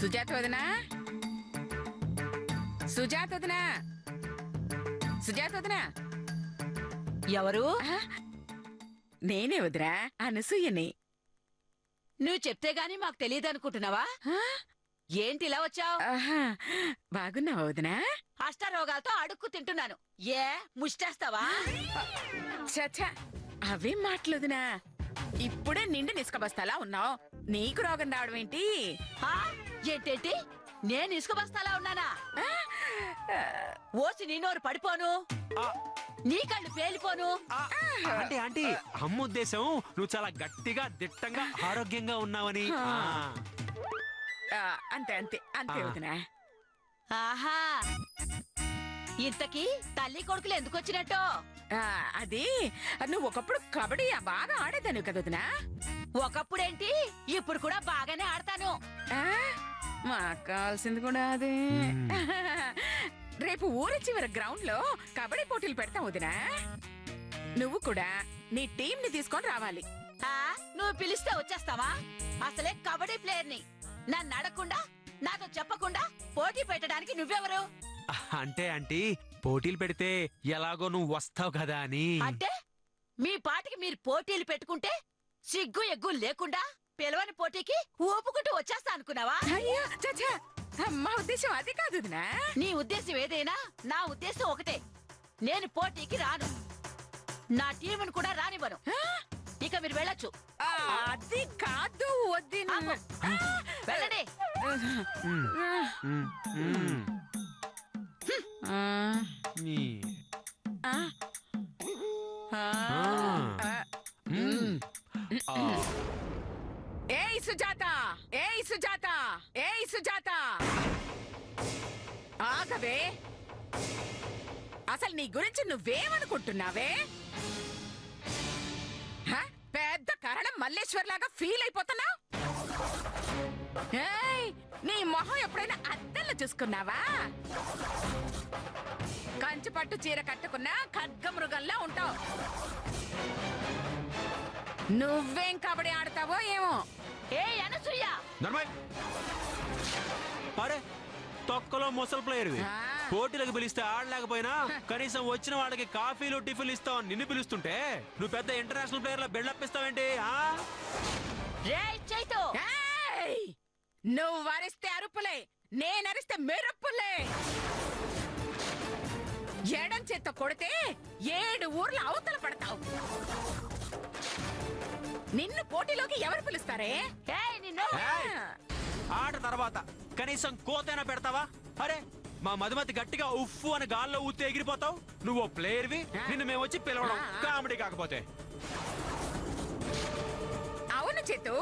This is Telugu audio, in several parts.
సుజాత వదినా, సుజాత వదినా, సుజాత వదినా. ఎవరు? నేనే వదినా, అనసూయని. నువ్వు చెప్తే గాని మాకు తెలియదనుకుంటున్నావా? ఏంటి ఇలా వచ్చావు? బాగున్నావా వదినా? అష్టరోగాలతో అడుక్కు తింటున్నాను. ఏ ముష్టేస్తావా? చచ్చా, అవేం మాటలుదినా. ఇప్పుడే నిండు నిస్కబస్తాలా ఉన్నావు, నీకు రోగం రావడం ఏంటి? ఏంటేంటి? నేను ఇసుకబస్తాలా ఉన్నానా? ఓసి నీ నోరు పడిపోను, నీ కళ్ళు పేలిపోను. అంటే ఆంటీ అమ్మ ఉద్దేశం నువ్వు చాలా గట్టిగా దిట్టంగా ఆరోగ్యంగా ఉన్నావని. అంతే అంతే అంతే వదినా. ఆహా, ఇంతకీ తల్లి కొడుకులు ఎందుకు వచ్చినట్టు? అది నువ్వు ఒకప్పుడు కబడ్డీ బాగా ఆడేదాను కదా వదినా. ఒకప్పుడేంటి, ఇప్పుడు కూడా బాగానే ఆడతాను. మాకు కావాల్సింది కూడా అదే. రేపు ఊరి చివరి గ్రౌండ్ లో కబడ్డీ పోటీలు పెడతాం వదినా. నువ్వు కూడా నీ టీం ని తీసుకొని రావాలి. నువ్వు పిలిస్తే వచ్చేస్తావా? అసలే కబడ్డీ ప్లేయర్ ని. నన్ను అడగకుండా, నాతో చెప్పకుండా పోటీ పెట్టడానికి నువ్వెవరు? అంటే ఆంటీ పోటీలు పెడితే ఎలాగో నువ్వు వస్తావు కదా అని. అంటే మీ పాటికి మీరు పోటీలు పెట్టుకుంటే సిగ్గు ఎగ్గు లేకుండా పిలవని పోటీకి ఊపుకుంటూ వచ్చేస్తా అనుకున్నావా? మా ఉద్దేశం అది కాదు వదినా. నీ ఉద్దేశం ఏదైనా నా ఉద్దేశం ఒకటే. నేను పోటీకి రాను, నా టీమును కూడా రానివ్వను. ఇక మీరు వెళ్ళొచ్చు. అది కాదు వదినా. వెళ్ళండి. ఏయ్ సుజాత, ఏయ్ సుజాత, ఏయ్ సుజాత, ఆగవే. అసలు నీ గురించి నువ్వేమనుకుంటున్నావే? పెద్ద కరణం మల్లేశ్వర్లాగా ఫీల్ అయిపోతున్నావు. నీ మొహం ఎప్పుడైనా అద్దంలో చూసుకున్నావా? కంచి పట్టు చీర కట్టుకున్నా ఖడ్గమృగంలా ఉంటావు. నువ్వేం కబడ్డీ ఆడతావో ఏమో. ఏ అనసూయ, అరే తొక్కలో ముసలి ప్లేయర్వి. పోటీలకు పిలిస్తే ఆడలేకపోయినా కనీసం వచ్చిన వాళ్ళకి కాఫీలు టిఫిన్లు ఇస్తావు. నిన్ను పిలుస్తుంటే నువ్వు పెద్ద ఇంటర్నేషనల్ ప్లేయర్ లా బిల్డప్ ఇస్తావేంటి? నువ్వు వరిస్తే అరుపులే, నేనరిస్తే మెరుపులే. ఎడం చేత్తో కొడితే 7 ఊర్ల అవతల పడతావు. నిన్ను పోటీలోకి ఎవరు పిలుస్తారే? ఆట తర్వాత కనీసం కోతైనా పెడతావా? అరే మా మధుమతి గట్టిగా ఉఫ్ఫు అని గాల్లో ఊతే ఎగిరిపోతావు. నువ్వు ప్లేయర్వి, నిన్ను మేము వచ్చి పిలవడం కామెడీ కాకపోతే. అవును చేతు,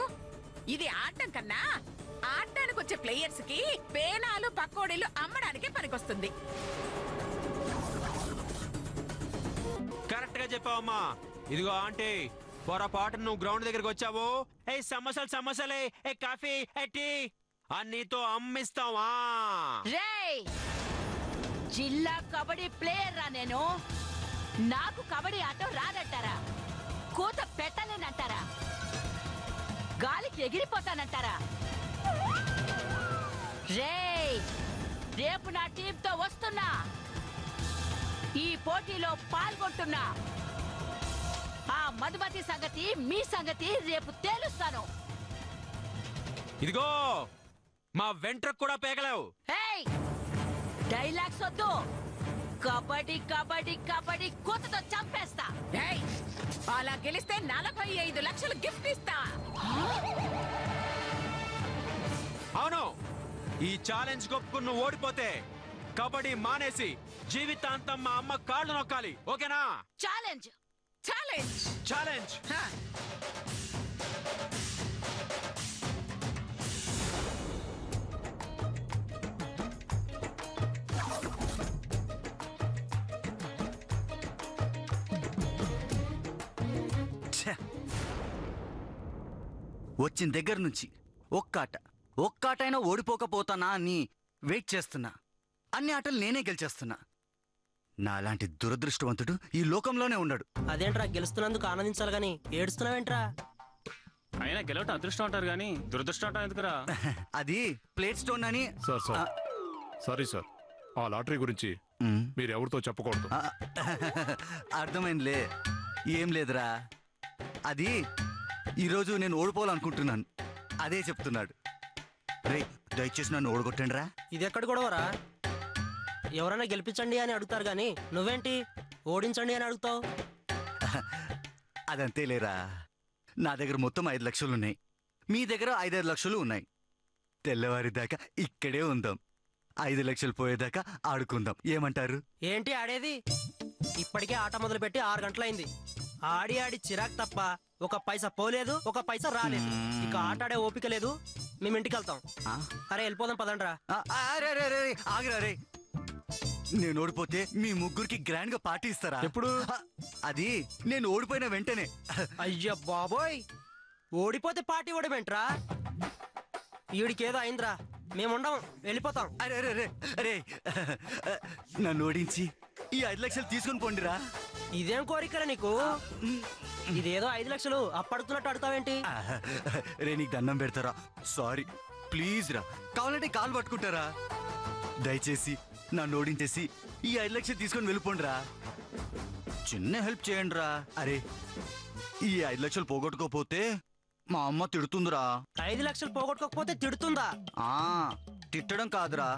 ఇది ఆడటం కన్నా ఆడటానికి వచ్చే ప్లేయర్స్ కి పేనాలు పకోడీలు అమ్మడానికి పనికొస్తుంది. కరెక్ట్ గా చెప్పావమ్మా. ఇదిగో ఆంటీ, పొరపాటు నువ్వు గ్రౌండ్ దగ్గరికి వచ్చావు, ఏ సమోసాలు సమోసాలే, ఏ కాఫీ, ఏ టీ అన్నీతో అమ్మిస్తావా? జిల్లా కబడ్డీ ప్లేయర్ రా నేను. నాకు కబడ్డీ ఆట రాదంటారా? కూత పెట్టలేనంటారా? గాలికి ఎగిరిపోతానంటారా? రేపు నా టీంతో వస్తున్నా, ఈ పోటీలో పాల్గొంటున్నా. ఆ మధుమతి సంగతి, మీ సంగతి రేపు తేలుస్తాను. ఇదిగో మా వెంట్రకు కూడా పేగలేవు. డైలాగ్స్ వద్దు. కబడ్డీ కబడ్డీ కబడ్డీ కూతతో చంపేస్తా. అలా గెలిస్తే 45 లక్షలు గిఫ్ట్ ఇస్తా. అవును, ఈ ఛాలెంజ్ కొప్పుకుని నువ్వు ఓడిపోతే కబడ్డీ మానేసి జీవితాంతం మా అమ్మ కాళ్ళు నొక్కాలి. ఓకేనా? Challenge challenge challenge. వచ్చిన దగ్గర నుంచి ఒక్కాటైనా ఓడిపోకపోతానా అని వెయిట్ చేస్తున్నా. అన్ని ఆటలు నేనే గెలిచేస్తున్నా. నాలాంటి దురదృష్టవంతుడు ఈ లోకంలోనే ఉన్నాడు. అదేంట్రా గెలుస్తున్నందుకు ఆనందించాలి గాని ఏడుస్తున్నావేంట్రా? అయినా గెలవటం అదృష్టం అంటారు కానీ దురదృష్టం అంటాం ఎందుకురా? అది ప్లేట్ స్టోన్ అని. సార్ సారీ సార్, ఆ లాటరీ గురించి మ్, మీరు ఎవరితో చెప్పకూడదు. ఆ, అర్థమైందిలే. ఏం లేదురా, అది ఈరోజు నేను ఓడిపోవాలనుకుంటున్నాను, అదే చెప్తున్నాడు. రే, దయచేసి నన్ను ఓడగొట్టండి రా. ఇది ఎక్కడ గొడవరా? ఎవరైనా గెలిపించండి అని అడుగుతారు గాని నువ్వేంటి ఓడించండి అని అడుగుతావు? అదంతే లేరా, నా దగ్గర మొత్తం 5 లక్షలున్నాయి, మీ దగ్గర 5 లక్షలు ఉన్నాయి. తెల్లవారిదాకా ఇక్కడే ఉందాం, 5 లక్షలు పోయేదాకా ఆడుకుందాం, ఏమంటారు? ఏంటి ఆడేది? ఇప్పటికే ఆట మొదలుపెట్టి 6 గంటలైంది. ఆడి ఆడి చిరాకు తప్ప ఒక పైసా పోలేదు, ఒక పైసా రాలేదు. ఇక ఆట ఆడే ఓపిక లేదు. మేము ఇంటికి వెళ్తాం. ఆ? అరే వెళ్ళిపోదాం పదండ్రా. అరే అరే అరే, ఆగిరా రే. నేను ఓడిపోతే మీ ముగ్గురికి గ్రాండ్ గా పార్టీ ఇస్తారా? ఎప్పుడు? అది నేను ఓడిపోయిన వెంటనే. అయ్యా బాబోయ్, ఓడిపోతే పార్టీ ఓడమేంట్రా? ఈడికేదో అయిందిరా, మేముండం, వెళ్ళిపోతాం. అరే అరే అరే అరే, నన్ను ఓడించి ఈ 5 లక్షలు తీసుకొని పోండిరా. ఇదేం కోరికరా నీకు? ఇదేదో 5 లక్షలు అప్పడుతున్నట్టు అడుగుతావేంటి? రే, నీకు దండం పెడతారా? సారీ, ప్లీజ్ రా, కావాలంటే కాలు పట్టుకుంటారా? దయచేసి నన్ను ఓడించేసి ఈ 5 లక్షలు తీసుకొని వెళ్ళిపోండిరా. చిన్న హెల్ప్ చేయండి రా. అరే, ఈ 5 లక్షలు పోగొట్టుకోపోతే మా అమ్మ తిడుతుందిరా. 5 లక్షలు పోగొట్టుకోకపోతే తిడుతుందా? ఆ, తిట్టడం కాదురా,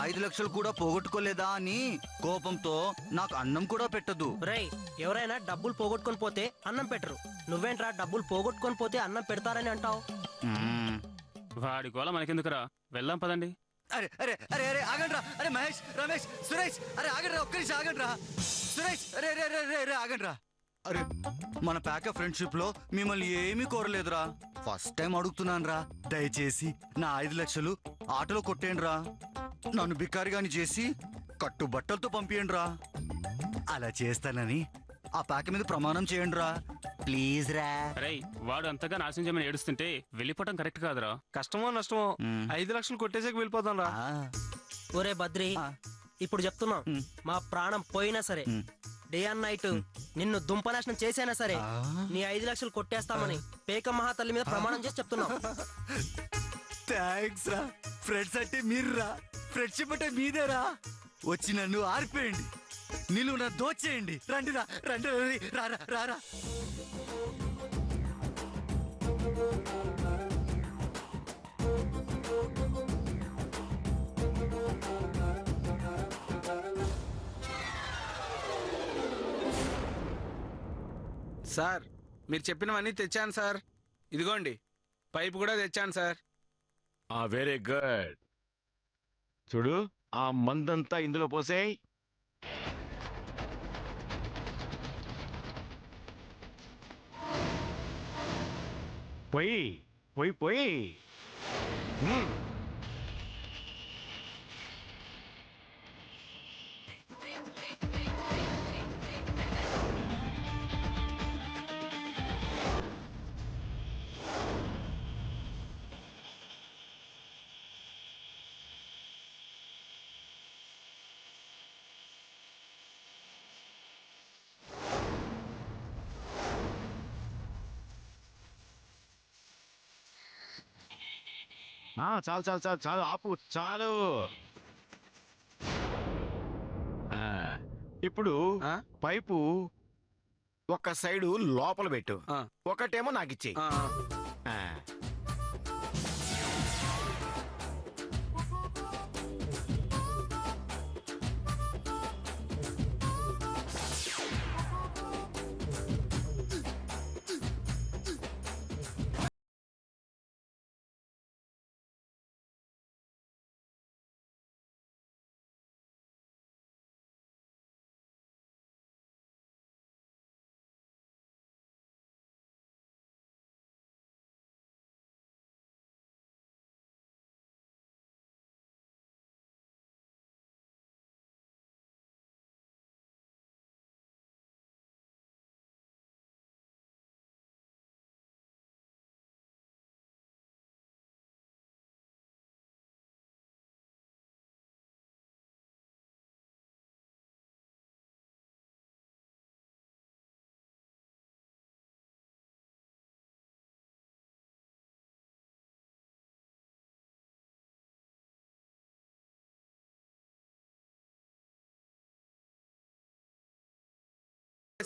5 లక్షలు కూడా పోగొట్టుకోలేదా అని కోపంతో నాకు అన్నం కూడా పెట్టదు. రేయ్, ఎవరైనా డబ్బులు పోగొట్టుకొని పోతే అన్నం పెట్టరు. నువ్వేంట్రా డబ్బులు పోగొట్టుకొని పోతే అన్నం పెడతారని అంటావు? వాడి గోల మనకెందుకురా, వెళ్దాం పదండి. అరే అరే అరే అరే, ఆగండ్రా. అరే మహేష్, రమేష్, సురేష్, అరే ఆగండ్రా, ఒక్క నిమిషం ఆగండ్రా. సురేష్, అరే అరే అరే అరే ఆగండ్రా. అరే, మన ప్యాక్ ఫ్రెండ్షిప్ లో మిమ్మల్ని ఏమీ కోరలేదురా, ఫస్ట్ టైం అడుగుతున్నాను రా. దయచేసి నా 5 లక్షలు ఆటలో కొట్టేయండి రా. నన్ను బికారిగాని చేసి కట్టు బట్టలతో పంపియండి రా. అలా చేస్తానని ఆ ప్యాక్ మీద ప్రమాణం చేయండి రా, ప్లీజ్ రా. అరే, వాడు అంతగా నాశనం చేయమని ఏడుస్తుంటే వెళ్ళిపోవటం కరెక్ట్ కాదురా. కష్టమో నష్టమో మ్. 5 లక్షలు కొట్టేసాక వెళ్ళిపోతాం రా. ఆ, ఒరే బద్రి, ఆ. ఇప్పుడు చెప్తున్నాం, మ్. మా ప్రాణం పోయినా సరే, మ్. డే అండ్ నైట్ నిన్ను దుంపనాశనం చేసైనా సరే ఆ. నీ 5 లక్షలు కొట్టేస్తామని పేక మహాతల్లి మీద ప్రమాణం చేసి చెప్తున్నాం. థ్యాంక్స్ రా. ఫ్రెండ్స్ అంటే మీరు రా, ఫ్రెండ్షిప్ అంటే మీదేరా. వచ్చి నన్ను ఆర్పేయండి, నిలువున దోచేయండి. రండి రా, రండి రండి, రారా రారా. సార్, మీరు చెప్పినవన్నీ తెచ్చాను సార్. ఇదిగోండి, పైపు కూడా తెచ్చాను సార్. Very good. చూడు, ఆ మందంతా ఇందులో పోసేయ్. పోయి పోయి పోయి. చాలు చాలు చాలు చాలు, ఆపు, చాలు. ఇప్పుడు ఆ? పైపు ఒక సైడు లోపల పెట్టు, ఆ. ఒకటేమో నాకు ఇచ్చేయి. ఆ.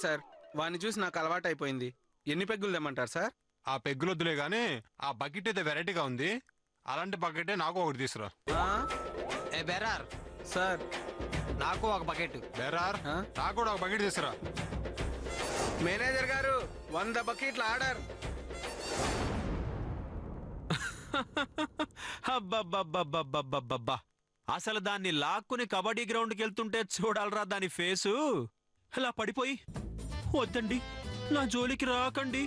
సార్, వాడిని చూసి నాకు అలవాటు అయిపోయింది. ఎన్ని పెగ్గులు తెమ్మంటారు సార్? ఆ పెగ్గులొద్దులే గానీ ఆ బకెట్ అయితే వెరైటీగా ఉంది. అలాంటి బకెటే నాకు ఒకటి తీసుకురా. ఏ బెరార్ సార్, నాకు ఒక బకెట్. బెరార్ నాకు కూడా ఒక బకెట్ తీసుకురా. మేనేజర్ గారు 100 బకెట్ల ఆర్డర్. అబ్బబ్బబ్బబ్బబ్బబ్బబ్బబ్బా, అసలు దాన్ని లాక్కుని కబడ్డీ గ్రౌండ్కి వెళ్తుంటే చూడాలరా దాని ఫేసు. అలా పడిపోయి వద్దండి, నా జోలికి రాకండి,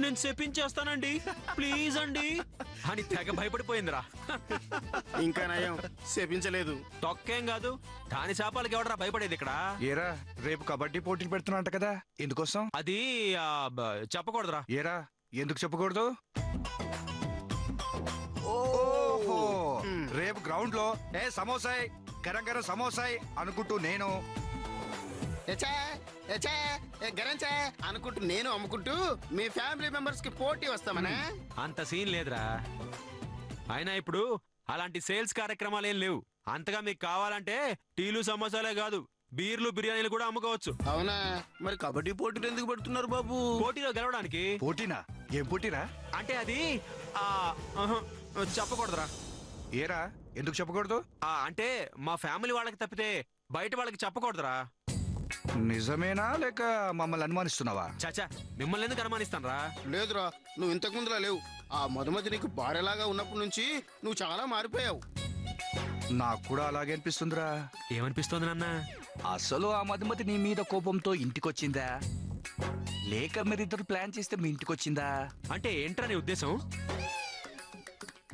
నేను చెప్పించేస్తానండి, ప్లీజ్ అండి అని తెగ భయపడిపోయిందిరా. ఇంకా నయం చెప్పించలేదు. తొక్కేం కాదు, దాని శాపాలకి ఎవడరా భయపడేది ఇక్కడ? ఏరా రేపు కబడ్డీ పోటీలు పెడుతున్నా అంట కదా, ఎందుకోసం? అది చెప్పకూడదురా. ఏరా ఎందుకు చెప్పకూడదు? ఓహో, రేపు గ్రౌండ్ లో ఏ సమోసాయ్ గరం గరం సమోసాయ్ అనుకుంటూ నేను అనుకుంటూ నేను అమ్ముకుంటూ మీ ఫ్యామిలీ మెంబర్స్ కి పోటీ వస్తామనే. అంత సీన్ లేదురా. అయినా ఇప్పుడు అలాంటి సేల్స్ కార్యక్రమాలు ఏం లేవు. అంతగా మీకు కావాలంటే టీలు సమోసాలే కాదు, బీర్లు బిర్యానీలు కూడా అమ్ముకోవచ్చు. అవునా? మరి కబడ్డీ పోటీలు ఎందుకు పెడుతున్నారు బాబు? పోటీలో గెలవడానికి. పోటీనా? ఏం పోటీరా? అంటే అది చెప్పకూడదురా. ఏరా ఎందుకు చెప్పకూడదు? అంటే మా ఫ్యామిలీ వాళ్ళకి తప్పితే బయట వాళ్ళకి చెప్పకూడదురా. నిజమేనా లేక మమ్మల్ని అనుమానిస్తున్నావా? చాచా, మిమ్మల్ని ఎందుకు అనుమానిస్తానరా? లేదురా, నువ్వు ఇంతకు ముందులా లేవు. ఆ మధుమతి నీకు భార్యలాగా ఉన్నప్పటి నుంచి నువ్వు చాలా మారిపోయావు. నాకు కూడా అలాగే అనిపిస్తుందిరా. ఏమనిపిస్తుంది నాన్న? అసలు ఆ మధుమతి నీ మీద కోపంతో ఇంటికొచ్చిందా లేక మీరిద్దరు ప్లాన్ చేస్తే మీ ఇంటికొచ్చిందా? అంటే ఏంట్రా నీ ఉద్దేశం?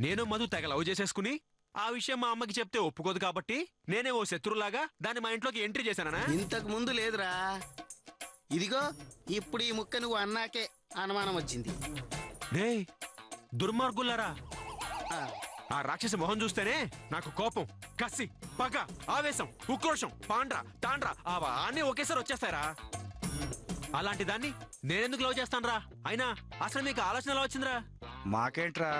నేను మధు తెగ లవ్ చేసేసుకుని ఆ విషయం మా అమ్మకి చెప్తే ఒప్పుకోదు కాబట్టి నేనే ఓ శత్రులాగా దాన్ని మా ఇంట్లోకి ఎంట్రీ చేశానా? ఇంతకు ముందు లేదురా. ఇదిగో ఇప్పుడు ఈ ముక్క నువ్వు అన్నాకే అనుమానం వచ్చింది. దుర్మార్గులారా, ఆ రాక్షస మొహం చూస్తేనే నాకు కోపం, కసి, పగ, ఆవేశం, ఉక్రోషం, పాండ్రా, తాండ్రా అన్నీ ఒకేసారి వచ్చేస్తారా? అలాంటి దాన్ని నేనెందుకు లవ్ చేస్తానరా? అయినా అసలు మీకు ఆలోచన ఎలా వచ్చిందిరా? మాకేంట్రా,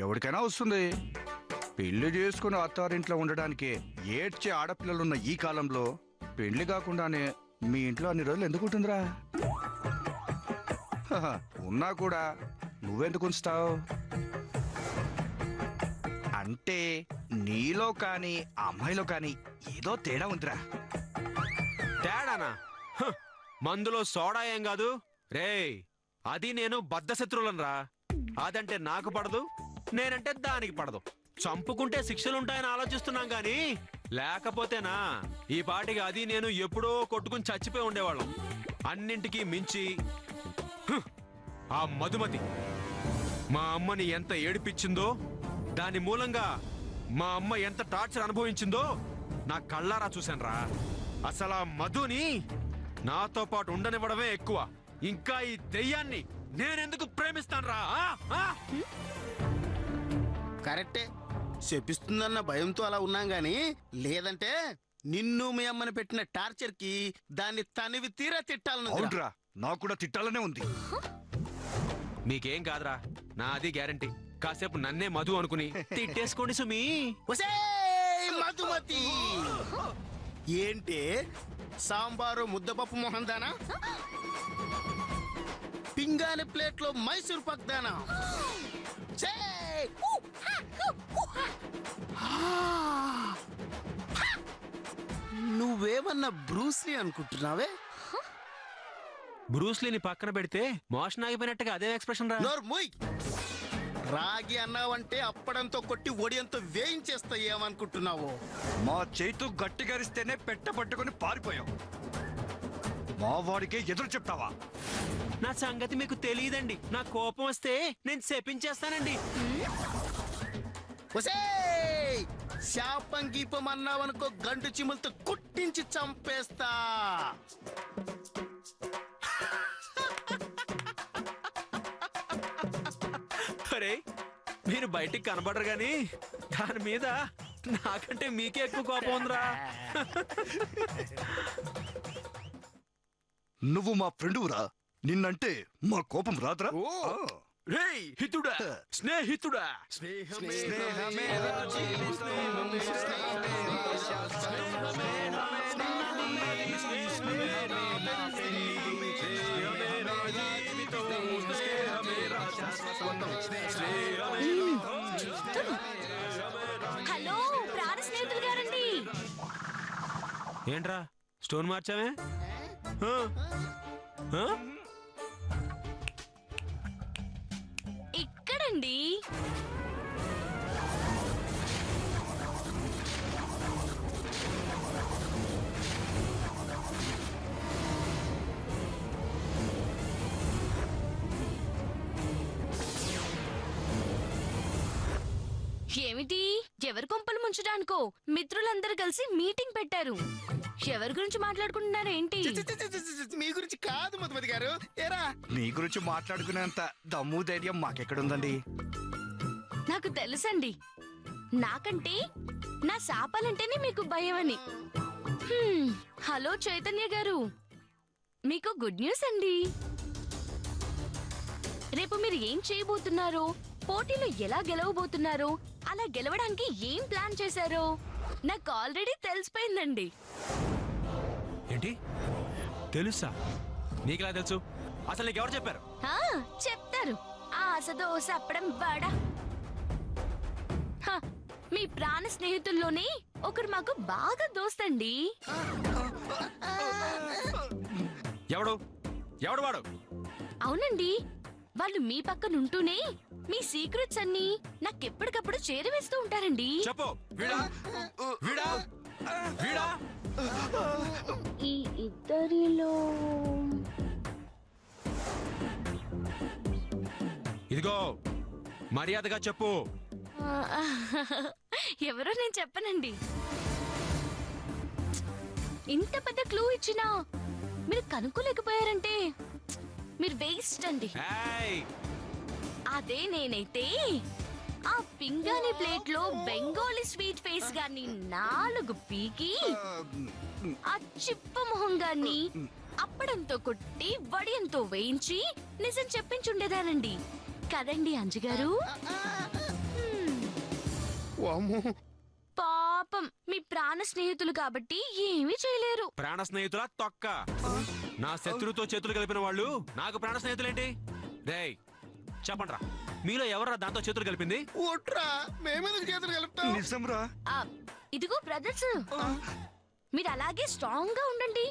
ఎవరికైనా వస్తుంది. పెళ్లి చేసుకుని అత్తారింట్లో ఉండడానికి ఏడ్చే ఆడపిల్లలున్న ఈ కాలంలో పెళ్లి కాకుండానే మీ ఇంట్లో అన్ని రోజులు ఎందుకు ఉంటుందిరా? ఉన్నా కూడా నువ్వెందుకు ఉంచుతావు? అంటే నీలో కానీ అమ్మాయిలో కానీ ఏదో తేడా ఉందిరా. తేడానా? మందులో సోడా ఏం కాదు రే. అది నేను బద్ధశత్రువులనరా. అదంటే నాకు పడదు, నేనంటే దానికి పడదు. చంపుకుంటే శిక్షలుంటాయని ఆలోచిస్తున్నాం గాని లేకపోతేనా ఈ పాటికి అది నేను ఎప్పుడో కొట్టుకుని చచ్చిపోయి ఉండేవాళ్ళం. అన్నింటికీ మించి ఆ మధుమతి మా అమ్మని ఎంత ఏడిపించిందో, దాని మూలంగా మా అమ్మ ఎంత టార్చర్ అనుభవించిందో నా కళ్ళారా చూశానురా. అసలు ఆ మధుని నాతో పాటు ఉండనివ్వడమే ఎక్కువ. ఇంకా ఈ దెయ్యాన్ని నేనెందుకు ప్రేమిస్తానురా? కరెక్టే, చెప్పిస్తుందన్న భయంతో అలా ఉన్నాం గాని లేదంటే నిన్ను మీ అమ్మని పెట్టిన టార్చర్ కి దాన్ని తనివి తీరా తిట్టాలను. నాకు కూడా తిట్టాలనే ఉంది. మీకేం కాదురా, నాది గ్యారంటీ. కాసేపు నన్నే మధు అనుకుని తిట్టేసుకోండి సుమి. మధుమతి ఏంటి సాంబారు ముద్దపప్పు మొహం దానా, పింగాణి ప్లేట్ లో మైసూర్ పక్ దానా? నువ్వేమన్నా బ్రూస్లీ అనుకుంటున్నావే? బ్రూస్లీని పక్కన పెడితే మోషన్ ఆగిపోయినట్టుగా అదే ఎక్స్ప్రెషన్ రా. రాగి అన్నావంటే అప్పడంతో కొట్టి ఒడియంతో వేయించేస్తా ఏమనుకుంటున్నావు? మా చేతు గట్టిగరిస్తేనే పెట్ట పట్టుకుని పారిపోయావు. మా వాడికే ఎదురు చెప్తావా? నా సంగతి మీకు తెలియదండి. నా కోపం వస్తే నేను శపించేస్తానండి. శాపం గీపం అన్నావనుకో గంటు చిములతో కుట్టించి చంపేస్తా. అరే మీరు బయటికి కనబడరు గాని దాని మీద నాకంటే మీకే ఎక్కువ కోపం ఉందిరా. నువ్వు మా ఫ్రెండురా, నిన్నంటే మా కోపం రాదురా. రేయ్ హితుడా, స్నేహితుడా, ఏంట్రా స్టోన్ మార్చావే? ఆ? ఆ? ఇక్కడండి. ఏమిటి? ఎవరి కొంపలు ముంచడానికో మిత్రులందరూ కలిసి మీటింగ్ పెట్టారు. ఎవరి గురించి మాట్లాడుకుంటున్నారు ఏంటి? మీ గురించి కాదు మధుమతి గారు. ఏరా మీ గురించి మాట్లాడుకునేంత దమ్ము ధైర్యం మాకెక్కడుందండి? నాకు తెలుసండి. నాకంటే నా శాపాలంటేనే మీకు భయం అని. హలో చైతన్య గారు, మీకు గుడ్ న్యూస్ అండి. రేపు మీరు ఏం చేయబోతున్నారో, పోటీలో ఎలా గెలవబోతున్నారో, అలా గెలవడానికి ఏం ప్లాన్ చేశారో నాకు ఆల్రెడీ తెలిసిపోయిందండి. ఏంటి తెలుసా? నీకులా తెలుసు? అసలు నీకెవరు చెప్పారు? చెప్తారు. ఆసదోస అప్పడం వాడా. మీ ప్రాణ స్నేహితుల్లోనే ఒకరు మాకు బాగా దోస్తండి. ఎవడు ఎవడు వాడు? అవునండి, వాళ్ళు మీ పక్కన ఉంటూనే మీ సీక్రెట్స్ అన్ని నాకెప్పటికప్పుడు చేరవేస్తూ ఉంటారండి. చెప్పు. వీడా వీడా వీడా? ఈ ఇద్దరిలో ఇదిగో మర్యాదగా చెప్పు. ఎవరో నేను చెప్పనండి. ఇంత పెద్ద క్లూ ఇచ్చినా మీరు కనుక్కోలేకపోయారంటే మీరు వేస్ట్ అండి. అదే నేనైతే ఆ పింగాణి ప్లేట్ లో బెంగాలీ స్వీట్ ఫేస్ గాని 4 పీకి ఆ చిప్ప మొహం గాని అప్పడంతో కొట్టి వడియంతో వేయించి నిజం చెప్పించుండేదానండి కదండి అంజుగారు. పాపం మీ ప్రాణ స్నేహితులు కాబట్టి ఏమీ చేయలేరు. ప్రాణ స్నేహితుల తొక్క. నా శత్రుతో చేతులు కలిపిన వాళ్ళు నాకు ప్రాణ స్నేహితులేంటి? రేయ్ చెప్పండ్రా, మీలో ఎవరా దాంతో చేతులు కలిపింది? నిజంరా? ఇదిగో బ్రదర్స్, మీరు అలాగే స్ట్రాంగ్ గా ఉండండి.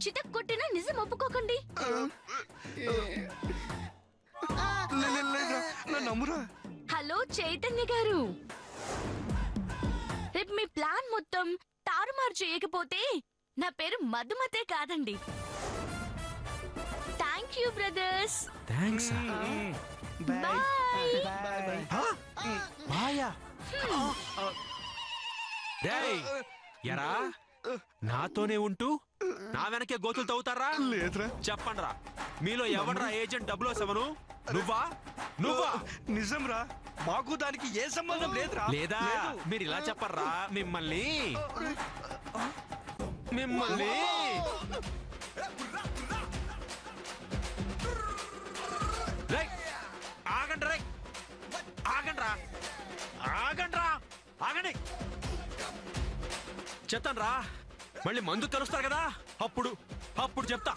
చితక్ కొట్టినా నిజం ఒప్పుకోకండి. హలో చైతన్య గారు, రేపు మీ ప్లాన్ మొత్తం తారుమారు చేయకపోతే నా పేరు మధుమతే కాదండి. Thank you brothers. Thanks. Bye. ఎరా నాతోనే ఉంటూ నా వెనకే గోతులు తవ్వుతారా? లేదురా. చెప్పండ్రా, మీలో ఎవడ్రా ఏజెంట్ 007? నువ్వా? నువ్వా? నిజంరా, మాకు దానికి ఏ సంబంధం లేదురా. లేదా మీరు ఇలా చెప్పర్రా, మిమ్మల్ని ఆగండ్రా, ఆగండ్రా, ఆగండ్రా, ఆగండి చెప్తాన్రా. మళ్ళీ మందు తెలుస్తారు కదా, అప్పుడు చెప్తా.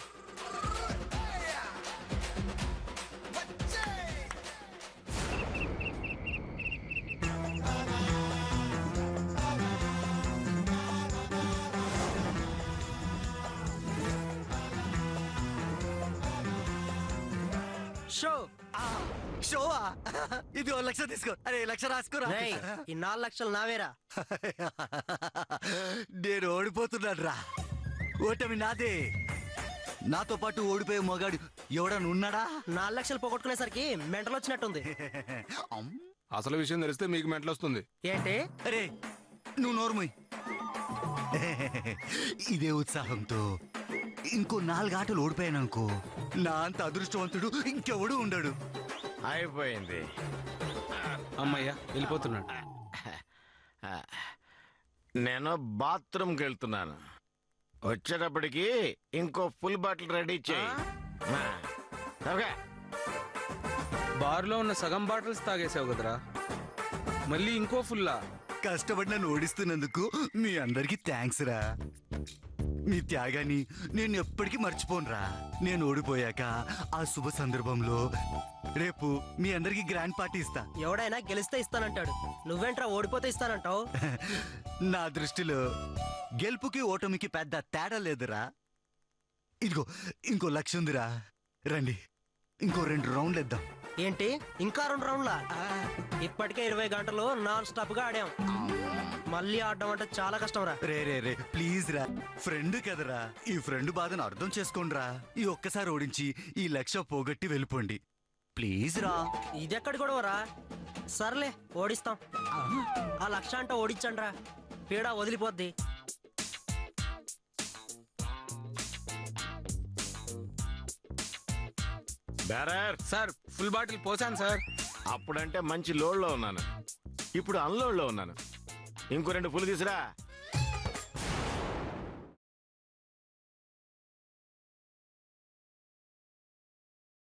షోవా? ఇది 1 లక్ష తీసుకో. అరే 1 లక్ష రాసుకోరా. ఈ 4 లక్షలు నావేరా. నేను ఓడిపోతున్నాను రా. ఓటమి నాదే. నాతో పాటు ఓడిపోయే మగాడు ఎవడన్నా ఉన్నాడా? 4 లక్షలు పోగొట్టుకునేసరికి మెంటలు వచ్చినట్టుంది. అసలు విషయం తెలిస్తే మీకు మెంటలు వస్తుంది. ఏంటి? అరే నువ్వు నోర్మోయ్. ఇదే ఉత్సాహంతో ఇంకో 4 ఆటలు ఓడిపోయాననుకో, నా అంత అదృష్టవంతుడు ఇంకెవడు ఉండడు. అయిపోయింది. అమ్మయ్యా వెళ్ళిపోతున్నాడు. నేను బాత్రూమ్కి వెళ్తున్నాను. వచ్చేటప్పటికి ఇంకో ఫుల్ బాటిల్ రెడీ చేయి. బార్లో ఉన్న సగం బాటిల్స్ తాగేసావు కదరా, మళ్ళీ ఇంకో ఫుల్లా? కష్టపడి నన్ను ఓడిస్తున్నందుకు మీ అందరికి థ్యాంక్స్ రా. మీ త్యాగాన్ని నేను ఎప్పటికీ మర్చిపోనురా. నేను ఓడిపోయాక ఆ శుభ సందర్భంలో రేపు మీ అందరికి గ్రాండ్ పార్టీ ఇస్తా. ఎవడైనా గెలిస్తే ఇస్తానంటాడు, నువ్వేంట్రా ఓడిపోతే ఇస్తానంటావు? నా దృష్టిలో గెలుపుకి ఓటమికి పెద్ద తేడా లేదురా. ఇదిగో ఇంకో లక్ష ఉందిరా, రండి ఇంకో 2 రౌండ్లు ఇద్దాం. ఏంటి ఇంకా 2 రౌండ్లా? ఇప్పటికే 20 గంటలు నాన్ స్టాప్ గా ఆడాం, మళ్ళీ ఆడడం అంటే చాలా కష్టం రా. రే ప్లీజ్ రా, ఫ్రెండ్ కదరా, ఈ ఫ్రెండ్ బాధను అర్థం చేసుకోండిరా. ఈ ఒక్కసారి ఓడించి ఈ లక్ష పోగొట్టి వెళ్ళిపోండి ప్లీజ్ రా. ఇదెక్కడి గొడవ రా? సర్లే ఓడిస్తాం. ఆ లక్ష అంటే ఓడించండి రా, పీడ వదిలిపోద్ది. బేరర్ సార్ ఫుల్ బాటిల్ పోసాను సార్. అప్పుడంటే మంచి లోడ్లో ఉన్నాను, ఇప్పుడు అన్లోడ్లో ఉన్నాను. ఇంకో 2 ఫుల్ తీసురా.